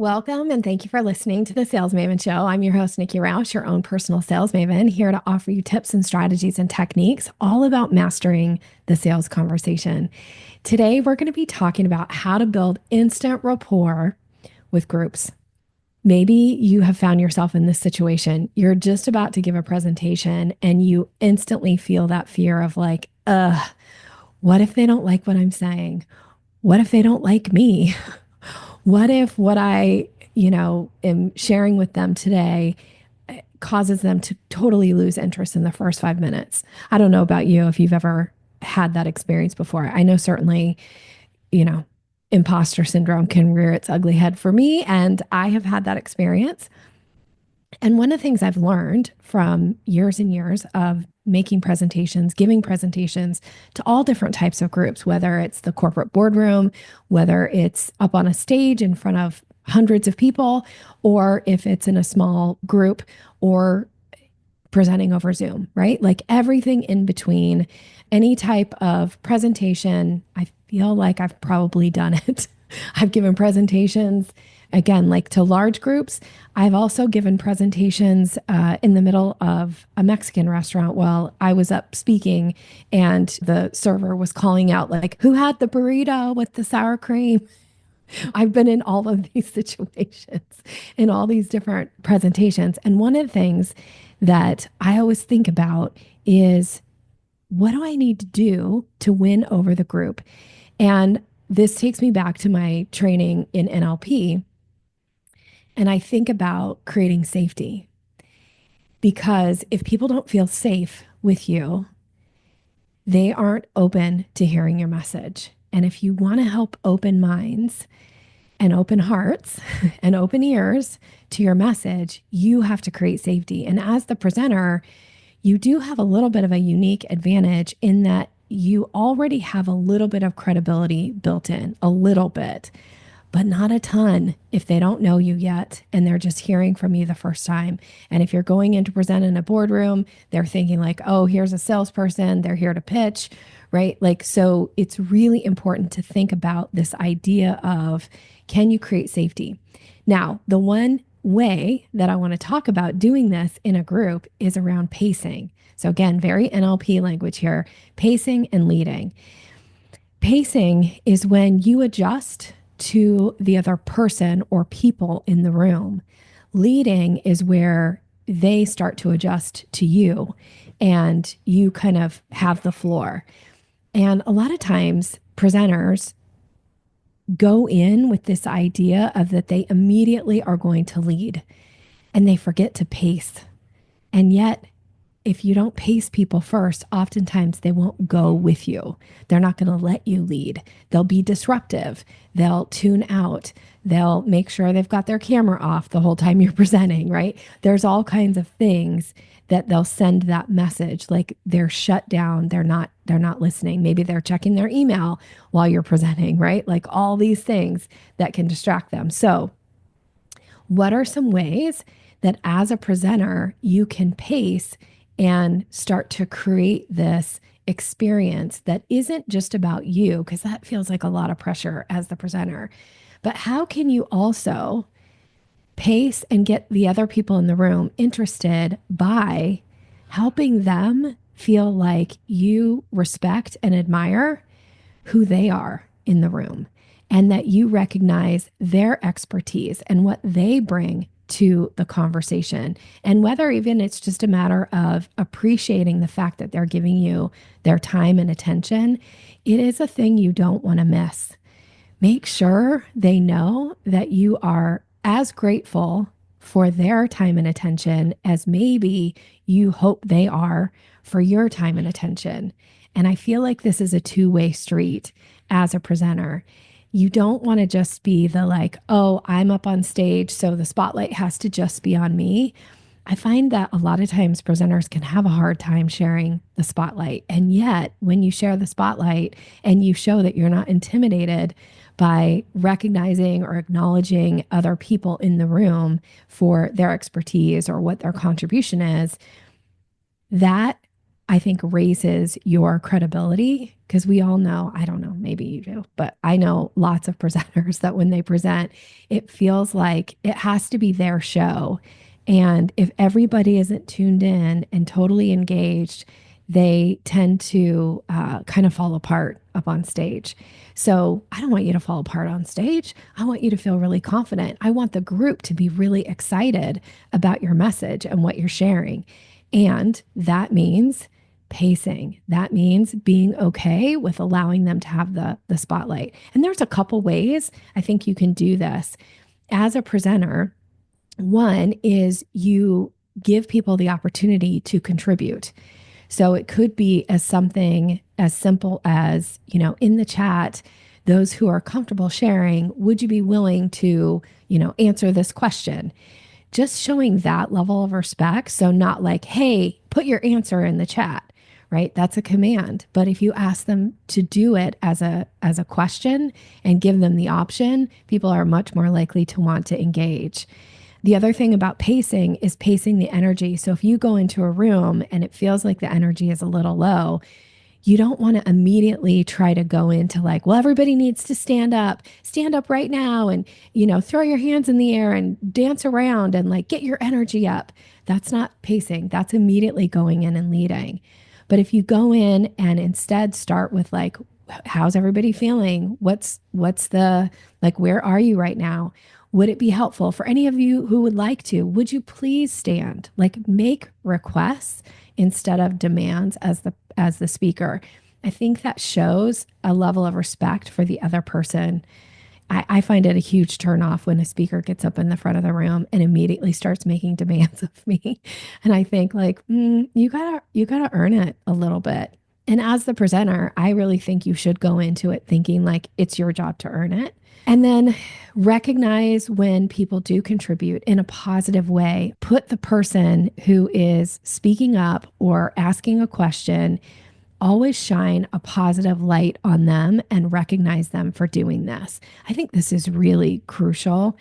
Welcome and thank you for listening to the Sales Maven Show. I'm your host, Nikki Rausch, your own personal sales maven, here to offer you tips and strategies and techniques all about mastering the sales conversation. Today, we're going to be talking about how to build instant rapport with groups. Maybe you have found yourself in this situation. You're just about to give a presentation and you instantly feel that fear of like, what if they don't like what I'm saying? What if they don't like me? What if what I, am sharing with them today causes them to totally lose interest in the first 5 minutes? I don't know about you if you've ever had that experience before. I know certainly, you know, imposter syndrome can rear its ugly head for me, and I have had that experience. And one of the things I've learned from years and years of making presentations, giving presentations to all different types of groups, whether it's the corporate boardroom, whether it's up on a stage in front of hundreds of people, or if it's in a small group or presenting over Zoom, right? Like everything in between, any type of presentation, I feel like I've probably done it. I've given presentations again, like to large groups. I've also given presentations in the middle of a Mexican restaurant while I was up speaking, and the server was calling out, like, who had the burrito with the sour cream? I've been in all of these situations, in all these different presentations. And one of the things that I always think about is, what do I need to do to win over the group? And this takes me back to my training in NLP. And I think about creating safety, because if people don't feel safe with you, they aren't open to hearing your message. And if you want to help open minds and open hearts and open ears to your message, you have to create safety. And as the presenter, you do have a little bit of a unique advantage in that you already have a little bit of credibility built in, a little bit, but not a ton if they don't know you yet and they're just hearing from you the first time. And if you're going in to present in a boardroom, they're thinking like, oh, here's a salesperson, they're here to pitch, right? Like, so it's really important to think about this idea of, can you create safety? Now, the one way that I want to talk about doing this in a group is around pacing. So again, very NLP language here, pacing and leading. Pacing is when you adjust to the other person or people in the room. Leading is where they start to adjust to you and you kind of have the floor. And a lot of times presenters go in with this idea of that they immediately are going to lead and they forget to pace. And yet, if you don't pace people first, oftentimes they won't go with you. They're not going to let you lead. They'll be disruptive. They'll tune out. They'll make sure they've got their camera off the whole time you're presenting, right? There's all kinds of things that they'll send that message, like they're shut down. They're not listening. Maybe they're checking their email while you're presenting, right? Like all these things that can distract them. So, what are some ways that as a presenter you can pace and start to create this experience that isn't just about you? Because that feels like a lot of pressure as the presenter. But how can you also pace and get the other people in the room interested by helping them feel like you respect and admire who they are in the room, and that you recognize their expertise and what they bring to the conversation? And whether even it's just a matter of appreciating the fact that they're giving you their time and attention, it is a thing you don't want to miss. Make sure they know that you are as grateful for their time and attention as maybe you hope they are for your time and attention. And I feel like this is a two-way street as a presenter. You don't want to just be the like, oh, I'm up on stage, so the spotlight has to just be on me. I find that a lot of times presenters can have a hard time sharing the spotlight. And yet, when you share the spotlight and you show that you're not intimidated by recognizing or acknowledging other people in the room for their expertise or what their contribution is, that I think raises your credibility because we all know, I don't know, maybe you do, but I know lots of presenters that when they present, it feels like it has to be their show. And if everybody isn't tuned in and totally engaged, they tend to kind of fall apart up on stage. So I don't want you to fall apart on stage. I want you to feel really confident. I want the group to be really excited about your message and what you're sharing. And that means pacing. That means being okay with allowing them to have the spotlight. And there's a couple ways I think you can do this. As a presenter, one is you give people the opportunity to contribute. So it could be as something as simple as, in the chat, those who are comfortable sharing, would you be willing to, answer this question? Just showing that level of respect. So not like, hey, put your answer in the chat, right? That's a command. But if you ask them to do it as a question and give them the option, people are much more likely to want to engage. The other thing about pacing is pacing the energy. So if you go into a room and it feels like the energy is a little low, you don't want to immediately try to go into like, well, everybody needs to stand up right now and, throw your hands in the air and dance around and like get your energy up. That's not pacing. That's immediately going in and leading. But if you go in and instead start with like, how's everybody feeling? What's the, like, where are you right now? Would it be helpful for any of you who would like to? Would you please stand? Like make requests instead of demands as the speaker. I think that shows a level of respect for the other person. I find it a huge turnoff when a speaker gets up in the front of the room and immediately starts making demands of me. And I think like, you gotta earn it a little bit. And as the presenter, I really think you should go into it thinking like it's your job to earn it. And then recognize when people do contribute in a positive way. Put the person who is speaking up or asking a question, always shine a positive light on them and recognize them for doing this. I think this is really crucial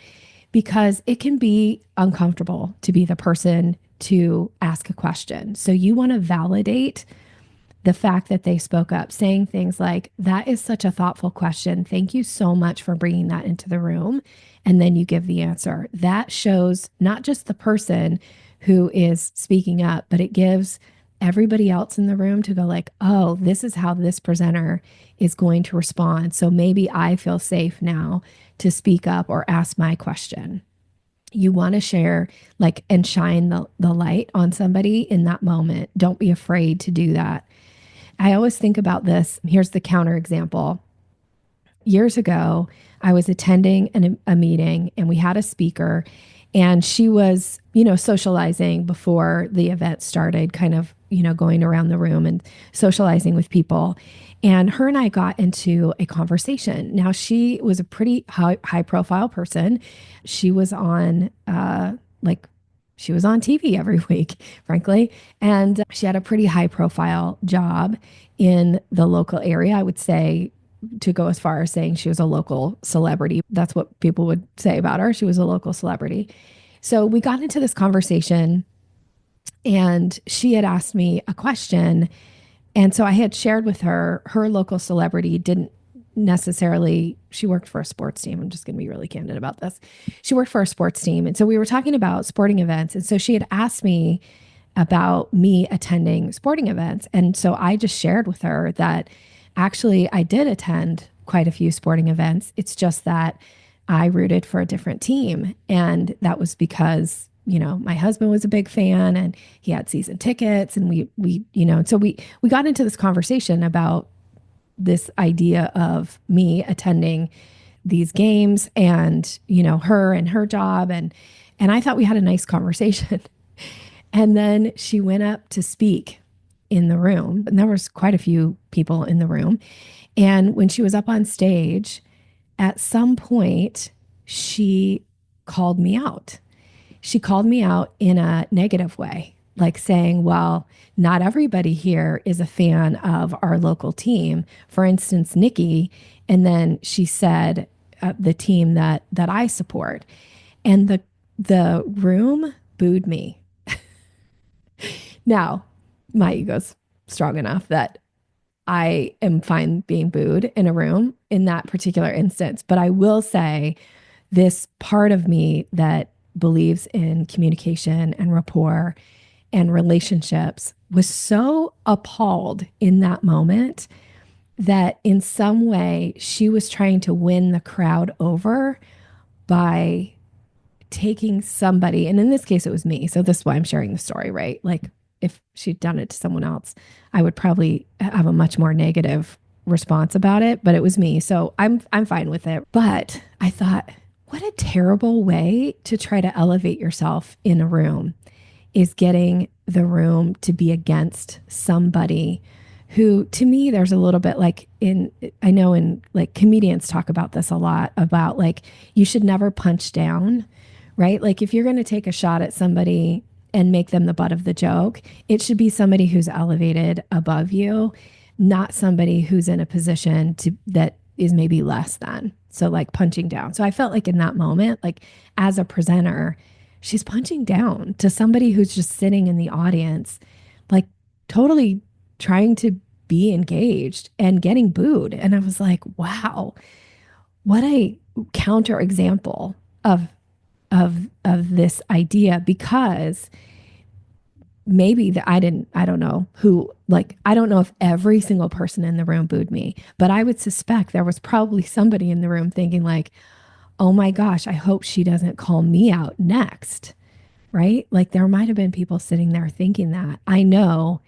because it can be uncomfortable to be the person to ask a question. So you want to validate the fact that they spoke up, saying things like, that is such a thoughtful question. Thank you so much for bringing that into the room. And then you give the answer. That shows not just the person who is speaking up, but it gives everybody else in the room to go like, oh, this is how this presenter is going to respond. So maybe I feel safe now to speak up or ask my question. You want to share like and shine the light on somebody in that moment. Don't be afraid to do that. I always think about this. Here's the counter example. Years ago, I was attending a meeting and we had a speaker and she was, socializing before the event started, kind of, going around the room and socializing with people. And her and I got into a conversation. Now, she was a pretty high profile person. She was on, she was on TV every week, frankly. And she had a pretty high profile job in the local area. I would say, to go as far as saying she was a local celebrity. That's what people would say about her. She was a local celebrity. So we got into this conversation and she had asked me a question. And so I had shared with her local celebrity didn't necessarily, she worked for a sports team. I'm just going to be really candid about this. She worked for a sports team. And so we were talking about sporting events. And so she had asked me about me attending sporting events. And so I just shared with her that actually I did attend quite a few sporting events. It's just that I rooted for a different team. And that was because, my husband was a big fan and he had season tickets and so we got into this conversation about this idea of me attending these games and, her and her job. And I thought we had a nice conversation. And then she went up to speak in the room, and there was quite a few people in the room. And when she was up on stage, at some point, she called me out. She called me out in a negative way, like saying, well, not everybody here is a fan of our local team. For instance, Nikki. And then she said, the team that I support. And the room booed me. Now, my ego's strong enough that I am fine being booed in a room in that particular instance. But I will say this part of me that believes in communication and rapport and relationships was so appalled in that moment that in some way she was trying to win the crowd over by taking somebody, and in this case, it was me. So this is why I'm sharing the story, right? Like if she'd done it to someone else, I would probably have a much more negative response about it, but it was me. So I'm fine with it. But I thought, what a terrible way to try to elevate yourself in a room is getting the room to be against somebody who, to me, there's a little bit like I know in like comedians talk about this a lot about like, you should never punch down, right? Like if you're going to take a shot at somebody and make them the butt of the joke, it should be somebody who's elevated above you, not somebody who's in a position that is maybe less than. So like punching down. So I felt like in that moment, like as a presenter, she's punching down to somebody who's just sitting in the audience, like totally trying to be engaged and getting booed. And I was like, wow, what a counter example of this idea, because maybe I don't know who, like, I don't know if every single person in the room booed me, but I would suspect there was probably somebody in the room thinking like, oh my gosh, I hope she doesn't call me out next, right? Like there might've been people sitting there thinking that. I know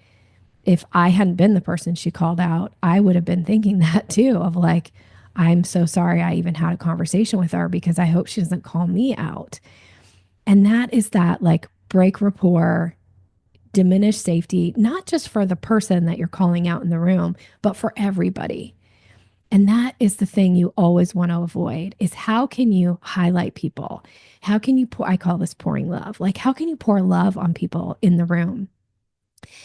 if I hadn't been the person she called out, I would have been thinking that too, of like, I'm so sorry I even had a conversation with her because I hope she doesn't call me out. And that is that like break rapport, diminish safety, not just for the person that you're calling out in the room, but for everybody. And that is the thing you always want to avoid is how can you highlight people? How can you I call this pouring love. Like how can you pour love on people in the room?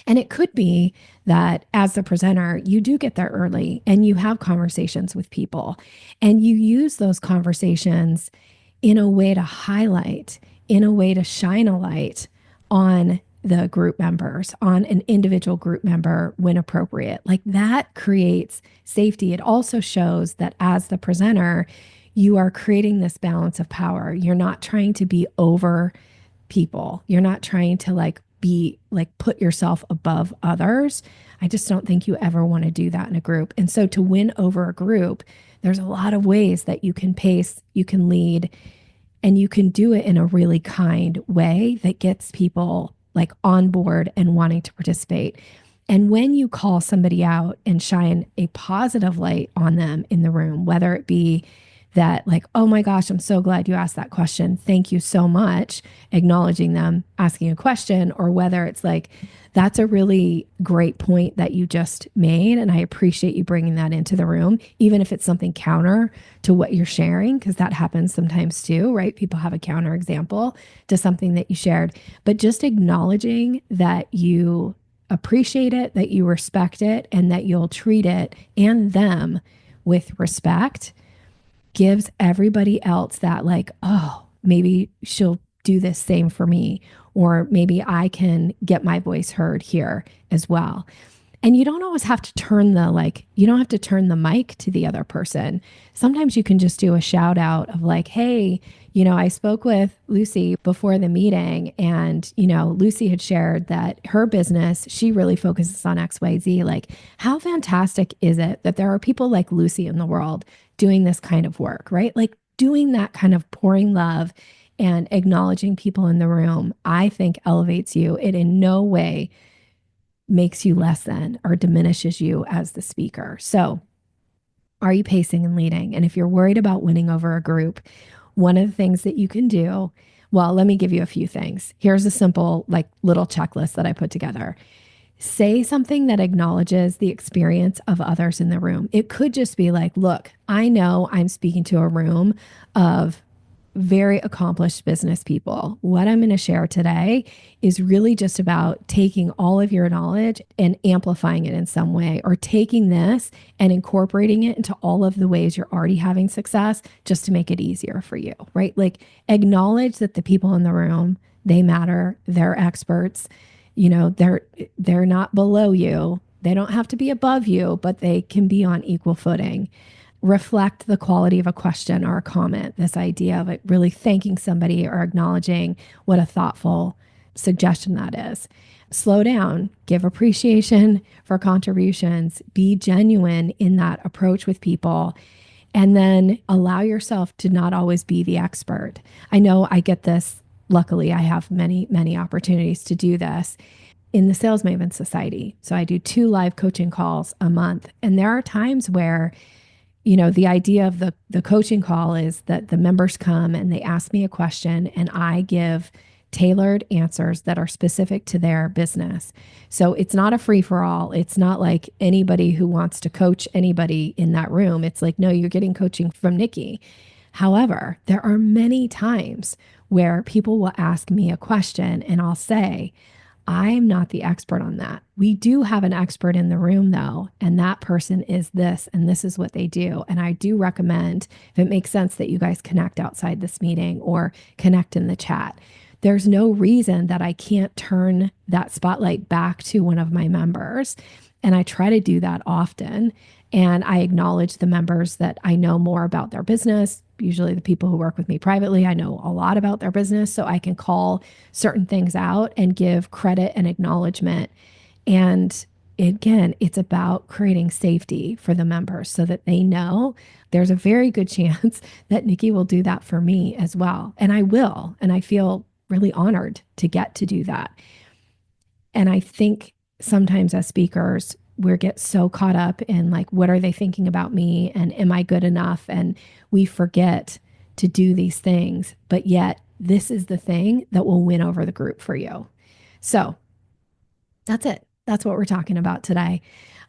And it could be that as the presenter, you do get there early and you have conversations with people and you use those conversations in a way to highlight, in a way to shine a light on the group members, on an individual group member when appropriate. Like that creates safety. It also shows that as the presenter, you are creating this balance of power. You're not trying to be over people. You're not trying to like be like put yourself above others. I just don't think you ever want to do that in a group. And so to win over a group, there's a lot of ways that you can pace, you can lead, and you can do it in a really kind way that gets people like on board and wanting to participate. And when you call somebody out and shine a positive light on them in the room, whether it be that like, oh my gosh, I'm so glad you asked that question. Thank you so much, acknowledging them, asking a question, or whether it's like, that's a really great point that you just made. And I appreciate you bringing that into the room, even if it's something counter to what you're sharing, because that happens sometimes too, right? People have a counter example to something that you shared, but just acknowledging that you appreciate it, that you respect it, and that you'll treat it and them with respect gives everybody else that like, oh, maybe she'll do this same for me, or maybe I can get my voice heard here as well. And you don't always have to turn you don't have to turn the mic to the other person. Sometimes you can just do a shout out of like, hey, I spoke with Lucy before the meeting and, Lucy had shared that her business, she really focuses on XYZ. Like, how fantastic is it that there are people like Lucy in the world doing this kind of work, right? Like doing that kind of pouring love and acknowledging people in the room, I think elevates you. It in no way makes you less than or diminishes you as the speaker. So are you pacing and leading? And if you're worried about winning over a group, one of the things that you can do, well, let me give you a few things. Here's a simple like little checklist that I put together. Say something that acknowledges the experience of others in the room. It could just be like, look, I know I'm speaking to a room of very accomplished business people. What I'm going to share today is really just about taking all of your knowledge and amplifying it in some way, or taking this and incorporating it into all of the ways you're already having success just to make it easier for you, right? Like acknowledge that the people in the room, they matter, they're experts, They're not below you. They don't have to be above you, but they can be on equal footing. Reflect the quality of a question or a comment. This idea of it really thanking somebody or acknowledging what a thoughtful suggestion that is. Slow down, give appreciation for contributions, be genuine in that approach with people, and then allow yourself to not always be the expert. I know I get this. Luckily, I have many, many opportunities to do this in the Sales Maven Society. So I do 2 live coaching calls a month. And there are times where, the idea of the coaching call is that the members come and they ask me a question and I give tailored answers that are specific to their business. So it's not a free for all. It's not like anybody who wants to coach anybody in that room. It's like, no, you're getting coaching from Nikki. However, there are many times where people will ask me a question and I'll say, I'm not the expert on that. We do have an expert in the room though, and that person is this, and this is what they do. And I do recommend, if it makes sense, that you guys connect outside this meeting or connect in the chat. There's no reason that I can't turn that spotlight back to one of my members. And I try to do that often. And I acknowledge the members that I know more about their business. Usually the people who work with me privately, I know a lot about their business. So I can call certain things out and give credit and acknowledgement. And again, it's about creating safety for the members so that they know there's a very good chance that Nikki will do that for me as well. And I will. And I feel really honored to get to do that. And I think sometimes as speakers, we get so caught up in like, what are they thinking about me? And am I good enough? And we forget to do these things. But yet, this is the thing that will win over the group for you. So that's it. That's what we're talking about today.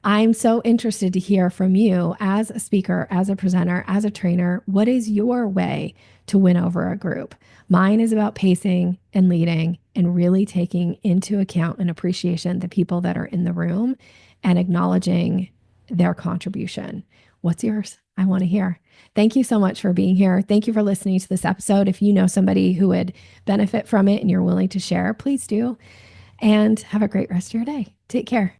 I'm so interested to hear from you as a speaker, as a presenter, as a trainer. What is your way to win over a group? Mine is about pacing and leading and really taking into account and appreciation the people that are in the room and acknowledging their contribution. What's yours? I want to hear. Thank you so much for being here. Thank you for listening to this episode. If you know somebody who would benefit from it and you're willing to share, please do. And have a great rest of your day. Take care.